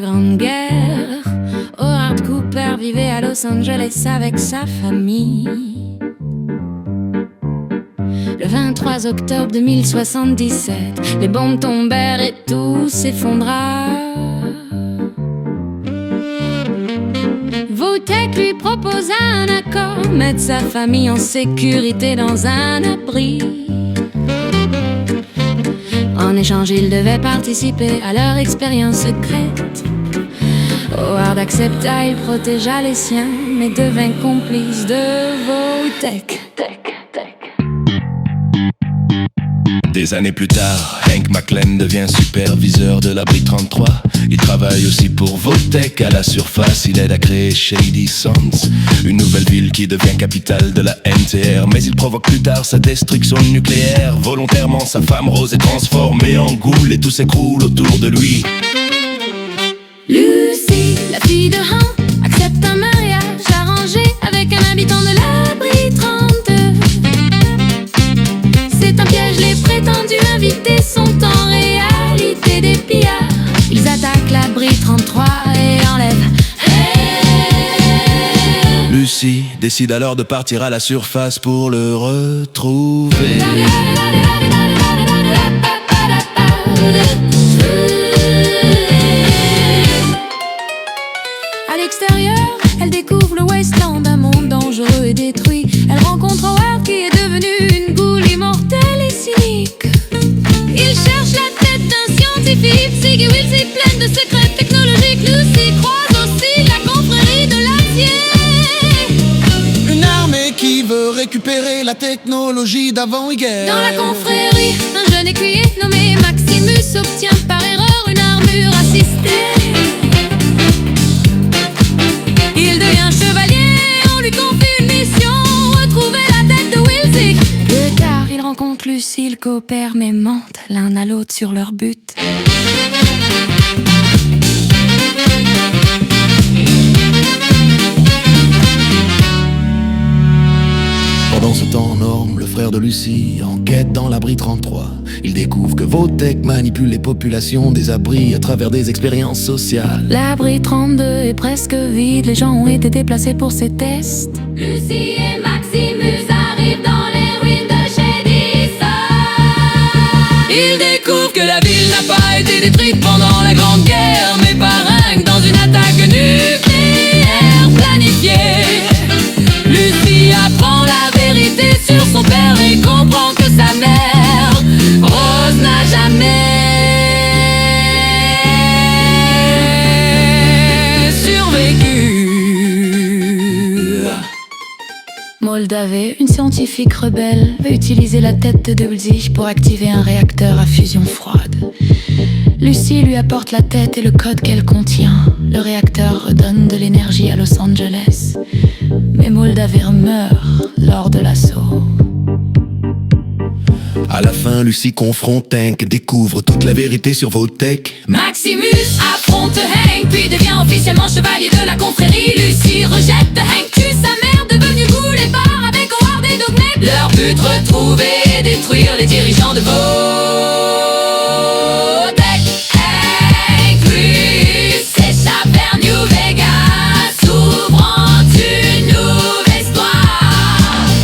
Grande Guerre. Howard Cooper vivait à Los Angeles avec sa famille. Le 23 octobre 2077, les bombes tombèrent et tout s'effondra. Votech lui proposa un accord, mettre sa famille en sécurité dans un abri. En échange, il devait participer à leur expérience secrète. Howard accepta, il protégea les siens, mais devint complice de Votech. Des années plus tard, Hank McLean devient superviseur de l'abri 33. Il travaille aussi pour Votech à la surface. Il aide à créer Shady Sands, une nouvelle ville qui devient capitale de la NTR. Mais il provoque plus tard sa destruction nucléaire. Volontairement, sa femme Rose est transformée en goule et tout s'écroule autour de lui. Lucy, la fille de Han, accepte un mariage arrangé avec un habitant de l'abri 32. C'est un piège, les prétendus invités sont en réalité des pillards. Ils attaquent l'abri 33 et enlèvent. Lucy décide alors de partir à la surface pour le retrouver. À l'extérieur, elle découvre le Wasteland, un monde dangereux et détruit. Elle rencontre Howard qui est devenu une goule immortelle et cynique. Il cherche la tête d'un scientifique, Siggy Wilsey pleine de secrets technologiques. Lucy croise aussi la confrérie de l'acier. Une armée qui veut récupérer la technologie d'avant-guerre. Dans la confrérie, un jeune écuyer nommé Maximus obtient par erreur une armure assistée. Il devient chevalier, on lui confie une mission, retrouver la tête de Wilsey. Plus tard, il rencontre Lucy, ils coopèrent mais mentent l'un à l'autre sur leur but. Pendant ce temps, Norm, le frère de Lucy, enquête dans l'abri 33. Il découvre que Votech manipule les populations des abris à travers des expériences sociales. L'abri 32 est presque vide, les gens ont été déplacés pour ces tests. Lucy et Maximus arrivent dans les ruines de Shady Sands. Ils découvrent que la ville n'a pas été détruite pendant la Grande Guerre, mais par un dans une attaque nucléaire planifiée. Lucy apprend la vérité sur son père et comprend que sa mère, Rose, n'a jamais survécu. Moldave, une scientifique rebelle, veut utiliser la tête de Wilsey pour activer un réacteur à fusion froide. Lucy lui apporte la tête et le code qu'elle contient. Le réacteur redonne de l'énergie à Los Angeles. Mais Moldave meurt lors de l'assaut. À la fin, Lucy confronte Hank, découvre toute la vérité sur Votech. Maximus affronte Hank, puis devient officiellement chevalier de la confrérie. Lucy rejette Hank, tue sa mère devenue goule et part avec Howard et Dogmeck. Leur but, retrouver et détruire les dirigeants de Votech.